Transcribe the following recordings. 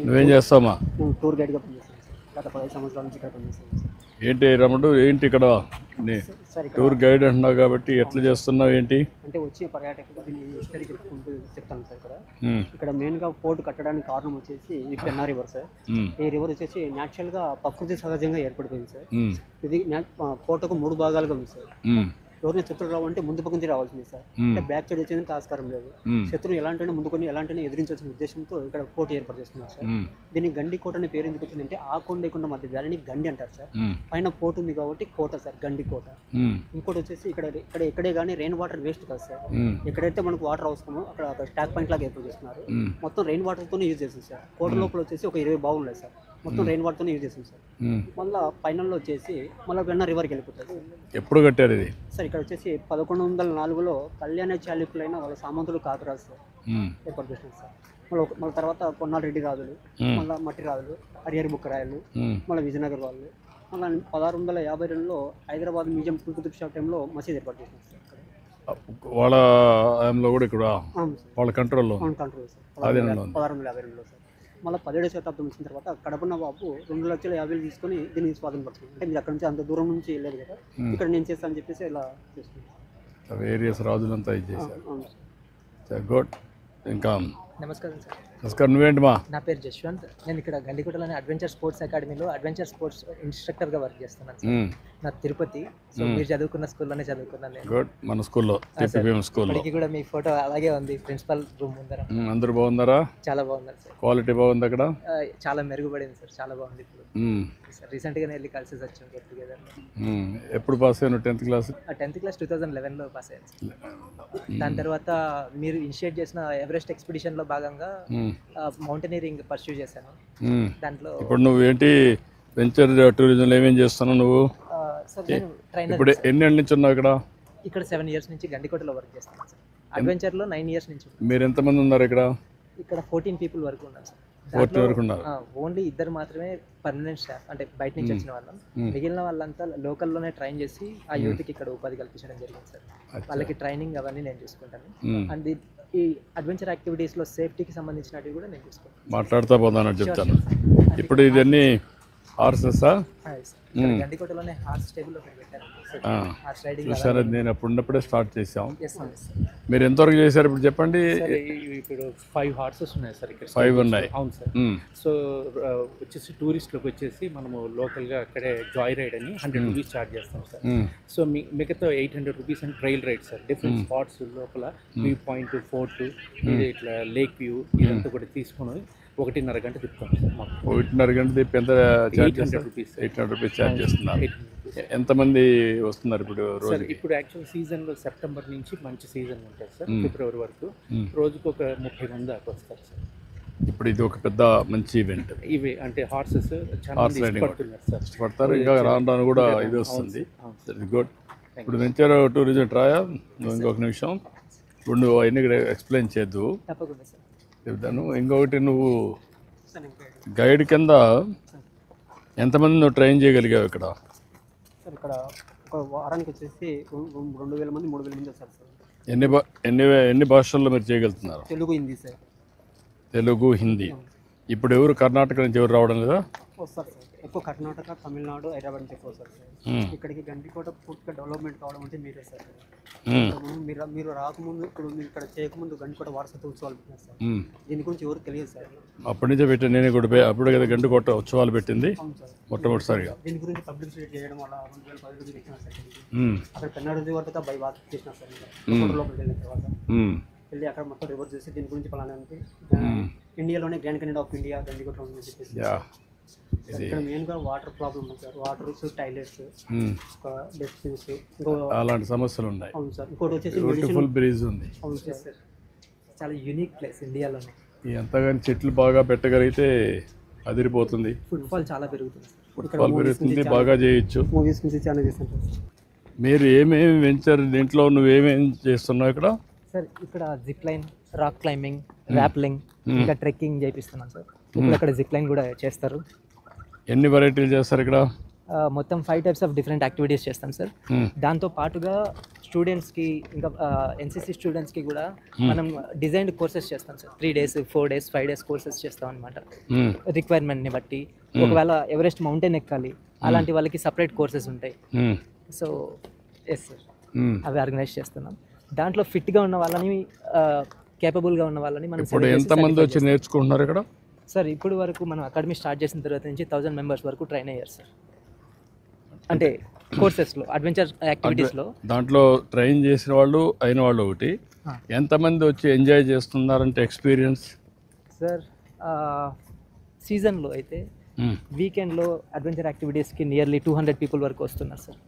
నువ్వేం చేస్తావమ్మా? నేను టూర్ గైడ్గా పనిచేస్తాను సార్. గత 15 సంవత్సరాల నుంచి ఇక్కడ పనిచేస్తాను సార్. ఏంటి రమణుడు, ఏంటి ఇక్కడ సార్ ఇక్కడ టూర్ గైడ్ అంటున్నావు కాబట్టి ఎట్లా చేస్తున్నావు ఏంటి? అంటే వచ్చే పర్యాటకులు దీన్ని హిస్టరీ చెప్పుకుంటూ చెప్తాను సార్. ఉమ్, ఇక్కడ మెయిన్గా పోర్టు కట్టడానికి కారణం వచ్చేసి ఈ పెన్నా రివర్ సార్. ఉమ్, ఈ రివర్ వచ్చేసి న్యాచురల్గా ప్రకృతి సహజంగా ఏర్పడిపోయింది సార్. ఉమ్, ఇది పోర్టుకు 3 భాగాలుగా ఉంది సార్. ఉమ్, ఎవరిని శత్రువు రావాలంటే ముందు పక్క నుంచి రావాల్సింది సార్. అంటే బ్యాక్ సైడ్ వచ్చేందుకు ఆస్కారం లేదు. శత్రువు ఎలాంటి ముందుకొని ఎలాంటి ఎదిరించాల్సిన ఉద్దేశంతో ఇక్కడ కోట ఏర్పాటు చేస్తున్నారు సార్. ఉమ్, దీనికి గండి కోట అనే పేరు ఎందుకు వచ్చిందంటే ఆ కొండ ఈ కొండ మధ్య దానిని గండి అంటారు సార్. ఉమ్, పైన పోర్టు ఉంది కాబట్టి కోట సార్, గండి కోట. ఉమ్, ఇంకోటి వచ్చేసి ఇక్కడ ఎక్కడే కానీ రెయిన్ వాటర్ వేస్ట్ కాదు సార్. ఉమ్, ఎక్కడైతే మనకు వాటర్ అవసరమో అక్కడ స్టాక్ పాయింట్ లాగా ఏర్పాటు చేస్తున్నారు. ఉమ్, మొత్తం రెయిన్ వాటర్తోనే యూజ్ చేస్తుంది సార్. కోట లోపల వచ్చేసి ఒక 20 బావులు ఉన్నాయి సార్. మొత్తం రెయిన్ వాటర్తోనే యూజ్ చేస్తుంది సార్. ఉమ్. మళ్ళీ ఫైనల్లో వచ్చేసి మళ్ళీ వెన్న రివర్కి వెళ్ళిపోతుంది ఎప్పుడు కట్టారు ఇది? సార్. ఇక్కడ వచ్చేసి 1104లో కళ్యాణ చాళుక్యులైన వాళ్ళ సామంతులు కాకరాజు సార్ ఉమ్, ఏర్పాటు చేసినారు సార్. మళ్ళీ తర్వాత కొన్నాళ్ళు రెడ్డి రాజులు, మళ్ళీ మట్టి రాజులు, హరిహరి బుక్కరాయలు, ఉమ్, మళ్ళీ విజయనగర్ వాళ్ళు, మళ్ళీ 1652లో హైదరాబాద్ మ్యూజియం కుతుబ్ షా టైంలో మసీద్ ఏర్పాటు చేసినారు సార్. వాళ్ళ టైంలో కూడా ఇక్కడ అవును సార్, వాళ్ళ కంట్రోల్లో అవును కంట్రోల్ సార్. ఆధీనంలో ఉంది. 1652లో సార్. మళ్ళీ 17వ శతాబ్దం వచ్చిన తర్వాత కడపన్న బాబు 2,50,000 తీసుకొని దీన్ని స్వాధీనపడుతుంది. అంటే మీరు అక్కడ నుంచి అంత దూరం నుంచి వెళ్ళలేదు కదా, ఇక్కడ నేను చేస్తాను అని చెప్పేసి ఇలా చేస్తున్నాను. వేరియస్ రాజులంతా ఇది చేశారు. అవును సార్, గుడ్. ఇంకా నమస్కారం సార్. నమస్కారం. నువ్వేంటి మా? నా పేరు జశ్వంత్. నేను ఇక్కడ గండికోటలోని అడ్వెంచర్ స్పోర్ట్స్ అకాడమీలో అడ్వెంచర్ స్పోర్ట్స్ ఇన్స్ట్రక్టర్గా వర్క్ చేస్తున్నాను సార్. నా తిరుపతి. సో మీరు చదువుకున్న స్కూల్లోనే చదువుకున్నాను నేను. గుడ్. మన స్కూల్లో స్కూల్లో ఇప్పటికి కూడా మీ ఫోటో అలాగే ఉంది ప్రిన్సిపల్ రూమ్ ముందర. అందరూ బాగున్నారా? చాలా బాగున్నారు సార్. క్వాలిటీ బాగుంది అక్కడ? చాలా మెరుగుపడింది సార్, చాలా బాగుంది ఇప్పుడు. రీసెంట్గానే వెళ్ళి కలిసి వచ్చాం గెట్ టుగెదర్. ఎప్పుడు పాస్ అయ్యాను? 10th class? 10th క్లాస్ 2011లో పాస్ అయ్యాను సార్. దాని తర్వాత మీరు ఇనిషియేట్ చేసిన ఎవరెస్ట్ ఎక్స్పిడిషన్లో భాగంగా మౌంటైనరింగ్ పర్స్యూ చేశాను. దాంట్లో ఇప్పుడు నువ్వు ఏంటి వెంచర్ టూరిజంలో ఏమేం చేస్తున్నావు నువ్వు? సార్ నేను ట్రైనర్. ఇప్పుడు ఎన్ని ఏళ్ళ నుంచి ఉన్నావు ఇక్కడ? ఇక్కడ 7 years నుంచి గండికోటలో వర్క్ చేస్తున్నాను సార్. అడ్వెంచర్లో 9 years నుంచి. మీరు ఎంతమంది ఉన్నారు ఇక్కడ? ఇక్కడ 14 people వరకు ఉన్నారు సార్. 14 వరకు ఉన్నారు. ఓన్లీ 2 మాత్రమే పర్మనెంట్ స్టాఫ్, అంటే బయట నుంచి వచ్చిన వాళ్ళం. మిగిలిన వాళ్ళంతా లోకల్లోనే ట్రైన్ చేసి ఆ యూత్కి ఇక్కడ ఉపాధి కల్పించడం జరిగింది సార్. వాళ్ళకి ట్రైనింగ్ అవన్నీ నేను చూసుకుంటాను. అండ్ ఈ అడ్వెంచర్ యాక్టివిటీస్లో సేఫ్టీకి సంబంధించినవి కూడా నేను చూసుకుంటాను. మాట్లాడుతూ పోతానని చెప్తాను. ఇప్పుడు ఇవన్నీ హార్సెసా? గండికోటలోనే హార్స్ టేబుల్ ఒకటి పెట్టారు. చూసారా, నేను అప్పుడు ఉన్నప్పుడే స్టార్ట్ చేసాం. మీరు ఎంతవరకు చేశారు ఇప్పుడు చెప్పండి. ఇప్పుడు 5 horses ఉన్నాయి సార్ ఇక్కడ. 5 ఉన్నాయి. అవును సార్. సో వచ్చేసి టూరిస్టులకు వచ్చేసి మనము లోకల్గా అక్కడే జాయ్ రైడ్ అని 100 rupees ఛార్జ్ చేస్తాం సార్. సో మిగతా 800 rupees అని trail ride sir. Different spots లోపల వ్యూ పాయింట్, ఫోర్ట్, ఇట్లా లేక్ వ్యూ ఇదంతా కూడా తీసుకుని 1.5 గంట తిప్పుతాం సార్. మాకు 1.5 గంట తిప్పి ఎంత ఛార్జ్? 800 rupees. 800 రూపీస్ ఛార్జ్ చేస్తున్నారు. ఎంతమంది వస్తున్నారు ఇప్పుడు సార్? రోజు? ఇప్పుడు యాక్చువల్ సీజన్లో సెప్టెంబర్ నుంచి మంచి సీజన్ ఉంటుంది సార్, ఫిబ్రవరి వరకు. రోజుకు ఒక 30 మంది దాకా వస్తారు సార్. ఇప్పుడు ఇది ఒక పెద్ద మంచి ఈవెంట్. ఇవి అంటే హార్సెస్ చాలా హార్స్ రైడింగ్ ఇష్టపడుతున్నారు సార్. ఇష్టపడతారు. ఇంకా రాను రాను కూడా ఇది వస్తుంది. గుడ్. ఇప్పుడు వెంచర్ టూరిజం ట్రాయా నువ్వు ఇంకొక నిమిషం ఇప్పుడు నువ్వు అన్ని ఎక్స్ప్లెయిన్ చేద్దు తప్పకుండా సార్ చెప్తాను. ఇంకొకటి నువ్వు గైడ్ కింద ఎంతమంది నువ్వు ట్రైన్ చేయగలిగావు ఇక్కడ? సార్ ఇక్కడ ఒక వారానికి వచ్చేసి 2,000 మంది 3,000 మంది వస్తారు సార్. ఎన్ని భాషల్లో మీరు చేయగలుగుతున్నారు? తెలుగు, హిందీ సార్. తెలుగు, హిందీ. ఇప్పుడు ఎవరు కర్ణాటక నుంచి ఎవరు రావడం లేదా? వస్తారు సార్. ఎక్కువ కర్ణాటక, తమిళనాడు, హైదరాబాద్ నుంచి ఎక్కువ వస్తారు సార్. ఇక్కడికి గండికోట పూర్తిగా డెవలప్మెంట్ కావడం అంటే మీరే సార్. మీరు రాకముందు ఇప్పుడు మీరు ఇక్కడ చేయకముందు గండికోట వారసత్వ ఉత్సవాలు పెట్టినారు సార్. దీని గురించి ఎవరు తెలియదు సార్. అప్పటి నుంచే పెట్టాను నేను కూడా. అప్పుడు కదా గండికోట ఉత్సవాలు పెట్టింది మొట్టమొదటిసారిగా. దీని గురించి పబ్లిసిటీ చేయడం వల్ల 2010 పెట్టినారు సార్. అక్కడ పెన్నాడు వరకు బై వాక్ చేసినారు సార్. లోపలికి వెళ్ళిన తర్వాత వెళ్ళి అక్కడ మొత్తం రివర్స్ చేసి దీని గురించి పలానంటే ఇండియాలోనే grand Canada of India Gandikota ఉందని చెప్పేసి. ఇక్కడ మెయిన్గా వాటర్ ప్రాబ్లమ్ ఉంది సార్. వాటర్స్, టాయిలెట్స్, డస్ట్బిన్స్, ఇంకో అలాంటి సమస్యలు ఉన్నాయి. అవును సార్. ఇంకోటి వచ్చేసి బ్యూటిఫుల్ బ్రిడ్జ్ ఉంది. అవును సార్. చాలా యూనిక్ ప్లేస్ ఇండియాలోనే. ఎంతగాని చెట్లు బాగా పెట్టగలిగితే అదిరిపోతుంది. ఫుట్ఫాల్ చాలా పెరుగుతుంది సార్. ఫుట్ఫాల్ పెరుగుతుంది, బాగా చేయొచ్చు. మూవీస్ నుంచి చాలా చేస్తుంటారు సార్. మీరు ఏమేమి వెంచర్ దీంట్లో నువ్వేమేమి చేస్తున్నావు ఇక్కడ? సార్ ఇక్కడ zip line, rock climbing, rappelling, ఇంకా ట్రెక్కింగ్ చేపిస్తున్నాను సార్. ఇప్పుడు అక్కడ జిప్ లైన్ కూడా చేస్తారు. ఎన్ని వెరైటీలు చేస్తారు ఇక్కడ? మొత్తం 5 టైప్స్ ఆఫ్ డిఫరెంట్ యాక్టివిటీస్ చేస్తాం సార్. దాంతో పాటుగా స్టూడెంట్స్కి ఇంకా ఎన్సీసీ స్టూడెంట్స్కి కూడా మనం డిజైన్డ్ కోర్సెస్ చేస్తాం sir. 3 days 4 days 5 days courses చేస్తాం అనమాట. రిక్వైర్మెంట్ని బట్టి ఒకవేళ ఎవరెస్ట్ మౌంటైన్ ఎక్కాలి అలాంటి వాళ్ళకి సపరేట్ కోర్సెస్ ఉంటాయి. సో ఎస్ సార్, అవి ఆర్గనైజ్ చేస్తున్నాం. దాంట్లో ఫిట్గా ఉన్న వాళ్ళని కేపబుల్గా ఉన్న వాళ్ళని మనం ఇప్పుడు ఎంతమంది వచ్చి నేర్చుకుంటున్నారు ఇక్కడ సార్? ఇప్పుడు వరకు మనం అకాడమీ స్టార్ట్ చేసిన తర్వాత నుంచి 1000 members వరకు ట్రైన్ అయ్యారు సార్. అంటే కోర్సెస్లో అడ్వెంచర్ యాక్టివిటీస్లో దాంట్లో ట్రైన్ చేసిన వాళ్ళు అయిన వాళ్ళు ఒకటి, ఎంతమంది వచ్చి ఎంజాయ్ చేస్తున్నారంటే ఎక్స్పీరియన్స్ సార్? సీజన్లో అయితే వీకెండ్లో అడ్వెంచర్ యాక్టివిటీస్కి నియర్లీ 200 people వరకు వస్తున్నారు సార్.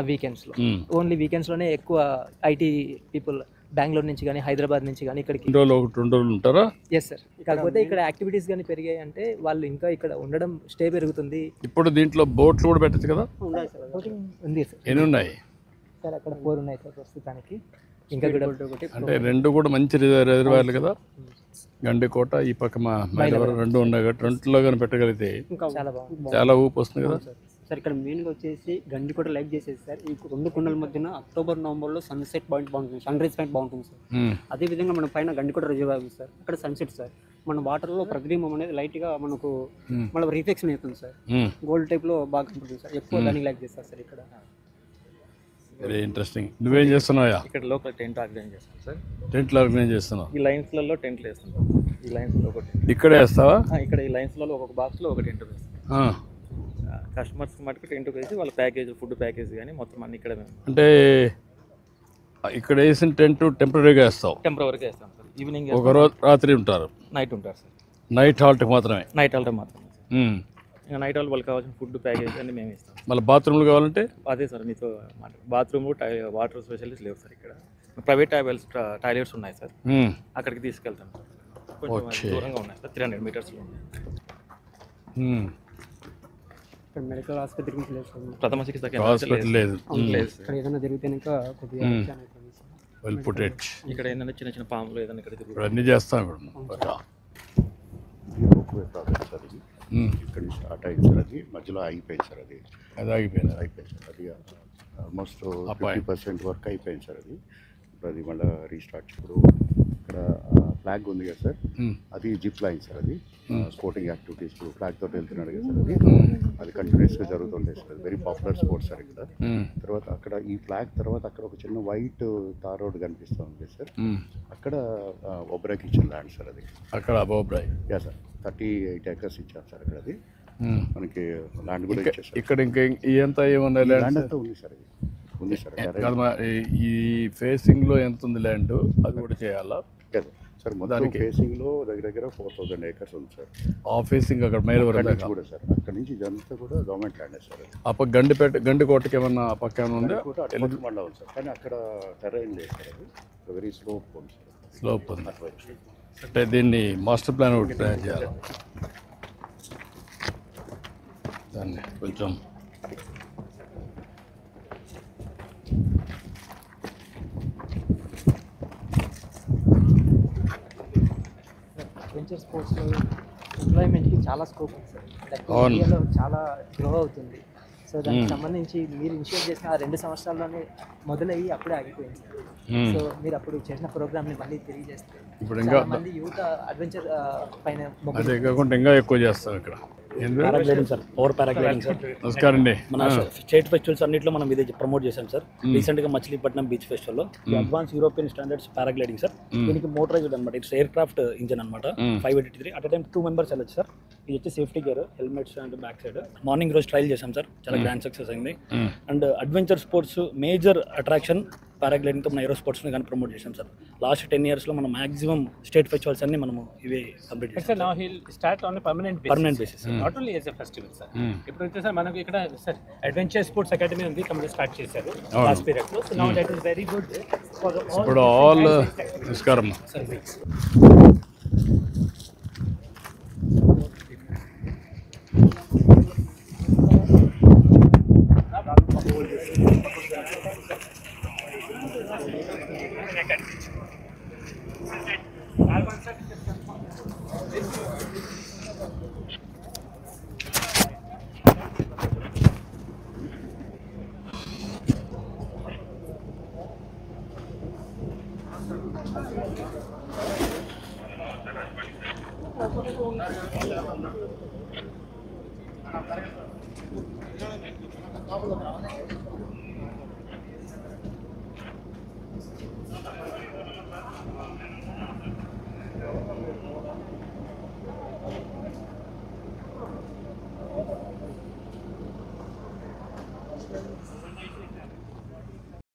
వీకెండ్స్లో ఓన్లీ వీకెండ్స్లోనే ఎక్కువ ఐటీ పీపుల్ బెంగళూరు నుంచి కానీ హైదరాబాద్ నుంచి కానీ ఇక్కడికి 2 రోజులు ఉంటారా? Yes sir. కాకపోతే ఇక్కడ యాక్టివిటీస్ కానీ పెరిగాయి అంటే వాళ్ళు ఇంకా ఇక్కడ ఉండడం స్టే పెరుగుతుంది. ఇప్పుడు దీంట్లో బోట్లు కూడా పెట్టచ్చు కదా? ఉంది సార్. ఎన్ని ఉన్నాయి సార్? అక్కడ 4 ఉన్నాయి సార్ ప్రస్తుతానికి. ఇంకా కూడా అంటే 2 కూడా మంచి రిజర్వాయర్లు కదా, గండికోట ఈ పక్క మా మైలవరం 2 ఉన్నాయి కాబట్టి 2లో కానీ పెట్టగలిగితే చాలా బాగుంది, చాలా ఊపు వస్తుంది కదా సార్. ఇక్కడ మెయిన్గా వచ్చేసి గండికోట లైక్ చేసేది సార్. ఈ 2 కొండల మధ్యన అక్టోబర్ నవంబర్లో సన్సెట్ పాయింట్ బాగుంటుంది, సన్ రైజ్ పాయింట్ బాగుంటుంది సార్. అదేవిధంగా మన పైన గండికోట రిజర్వాయర్ ఉంది సార్. అక్కడ సన్సెట్ సార్. మన వాటర్లో ప్రతిబింబం అనేది లైట్గా మనకు మళ్ళీ రిఫ్లెక్షన్ అవుతుంది సార్. గోల్డ్ టైప్లో బాగా కనపడుతుంది సార్. ఎక్కువ దానికి లైక్ చేస్తారు సార్ ఇక్కడ. Very interesting. నువ్వేం చేస్తున్నావా? ఇక్కడ లోకల్ టెంట్ ఆర్గనైజ్ చేస్తాం సార్. టెంట్లు ఆర్గనైజ్ చేస్తున్నావు? ఈ లైన్స్లలో టెంట్లు వేస్తుంటాం. ఈ లైన్స్లో ఒక టెంట్ ఇక్కడే వేస్తావా? ఇక్కడ ఈ లైన్స్లలో ఒక్కొక్క బాక్స్లో ఒక టెంట్ వేస్తాం. కస్టమర్స్కి మటుకు టెంట్ వేసి వాళ్ళ ప్యాకేజ్, ఫుడ్ ప్యాకేజ్ కానీ మొత్తం అన్ని ఇక్కడ అంటే ఇక్కడ వేసిన టెంట్ టెంపరీగా వేస్తావు? టెంపరీగా వేస్తాం సార్. ఈవినింగ్ ఒక రోజు రాత్రి ఉంటారు, నైట్ ఉంటారు సార్. నైట్ హాల్ట్కి మాత్రమే? నైట్ హాల్ట్ మాత్రమే. ఇంకా నైట్ హాల్ వాళ్ళకి కావాల్సిన ఫుడ్ ప్యాకేజ్ అన్ని మేము ఇస్తాం. మళ్ళీ బాత్రూమ్లు కావాలంటే? అదే సార్, మీతో బాత్రూమ్ వాటర్ స్పెషలిస్ట్ లేవు సార్ ఇక్కడ. ప్రైవేట్ టాయిలెట్స్ ఉన్నాయి సార్, అక్కడికి తీసుకెళ్తాం సార్. కొంచెం దూరంగా ఉన్నాయి సార్, 300 meters ఉన్నాయి. మెడికల్ ఆసుపత్రి లేదు, ప్రథమ చికిత్స హాస్పిటల్ లేదు. ఇక్కడ ఏదైనా జరిగితే కొద్దిగా ఇక్కడ ఏంటంటే చిన్న చిన్న పాములు ఏదైనా ఇక్కడ అన్నీ చేస్తాం. ఇక్కడ స్టార్ట్ అయింది సార్, అది మధ్యలో ఆగిపోయింది సార్. అది అయిపోయింది సార్. అది ఆల్మోస్ట్ 50% వర్క్ అయిపోయింది సార్. అది మళ్ళీ రీస్టార్ట్. ఇప్పుడు ఇక్కడ ఫ్లాగ్ ఉంది కదా సార్, అది జిప్ లైన్ సార్. అది స్పోర్టింగ్ యాక్టివిటీస్ ఫ్లాగ్ తోటి వెళ్తున్నాడు కదా సార్. అది కంటిన్యూస్గా జరుగుతుంటాయి sir. Very popular sport sir ఇక్కడ. తర్వాత అక్కడ ఈ ఫ్లాగ్ తర్వాత అక్కడ ఒక చిన్న వైట్ తార్ రోడ్ కనిపిస్తూ ఉంది సార్. అక్కడ ఒబ్రాయ్కి ఇచ్చిన ల్యాండ్ సార్. అది అక్కడ ఒబ్రాయ్ యా సార్, 38 acres ఇచ్చారు సార్. అక్కడ అది మనకి ల్యాండ్ కూడా ఇచ్చేసారు. ఇక్కడ ఇంకా ఎంత ఏమన్నా ల్యాండ్ అంతా ఉంది సార్. ఉంది సార్. ఈ ఫేసింగ్ లో ఎంత ఉంది ల్యాండ్, అది కూడా చేయాలా సార్? మొత్తం ఫేసింగ్ లో దగ్గర 4000 acres ఉంది సార్. ఆ ఫేసింగ్ అక్కడ మైలవరం కూడా సార్. అక్కడ నుంచి ఇదంతా కూడా గవర్నమెంట్ ల్యాండ్ సార్. ఆ పక్క గండికోటకి ఏమన్నా పక్క ఏమన్నా ఉందా? మళ్ళీ ఉంది సార్, కానీ అక్కడ టెర్రైన్ లేదు సార్. అది వెరీ స్లోప్ ఉంది సార్. స్లోప్ ఉంది అంటే దీన్ని మాస్టర్ ప్లాన్ ఒకటి తయారు చేయాలి. దాన్ని కొంచెం అడ్వెంచర్ స్పోర్ట్స్లో ఎంప్లాయ్మెంట్కి చాలా స్కోప్ ఉంది సార్. ఇండియాలో చాలా గ్రో అవుతుంది. సో దానికి సంబంధించి మీరు ఇనిషియేట్ చేసిన 2 సంవత్సరాల్లోనే మొదలయ్యి అప్పుడే ఆగిపోయింది. సో మీరు అప్పుడు చేసిన ప్రోగ్రామ్ని మళ్ళీ తిరిగి చేస్తే ఇప్పుడు ఇంకా మంది యూత్ అడ్వెంచర్ పైన అదే కాకుండా ఇంకా ఎక్కువ చేస్తాం ఇక్కడ. Paragliding sir, power paragliding sir. నమస్కారం అండి. మన స్టేట్ ఫెస్టివల్స్ అన్నింటిలో మనం ఇదే ప్రమోట్ చేశాం సార్. రీసెంట్గా మచిలీపట్నం బీచ్ ఫెస్టివల్లో advance European standards paragliding sir. దీనికి మోటరైజ్డ్ అనమాట. ఇట్స్ ఎయిర్ క్రాఫ్ట్ ఇంజన్ అనమాట. 583 అట్ టైం 2 members వెళ్ళచ్చు సార్. ఇది వచ్చి safety gear, helmets and back side. Morning రోజు ట్రైల్ చేశాం సార్, చాలా గ్రాండ్ సక్సెస్ అయింది. And adventure sports major attraction పారాగ్లైడింగ్తో మన ఏరో స్పోర్ట్స్ని కానీ ప్రమోట్ చేశాం సార్. లాస్ట్ 10 yearsలో మనం మాక్సిమం స్టేట్ ఫెస్టివల్స్ అన్ని మనము ఇవే కంప్లీట్ చేస్తాం. Now he'll start on a permanent basis. Not only as a festival sir. ఇప్పుడు వచ్చేసి మనకి ఇక్కడ సార్ అడ్వెంచర్ స్పోర్ట్స్ అకాడమీ ఉంది, కంప్లీట్ స్టార్ట్ చేశారు లాస్ట్ పీరియడ్ లో. So now that is very good for all. నమస్కారం. సార్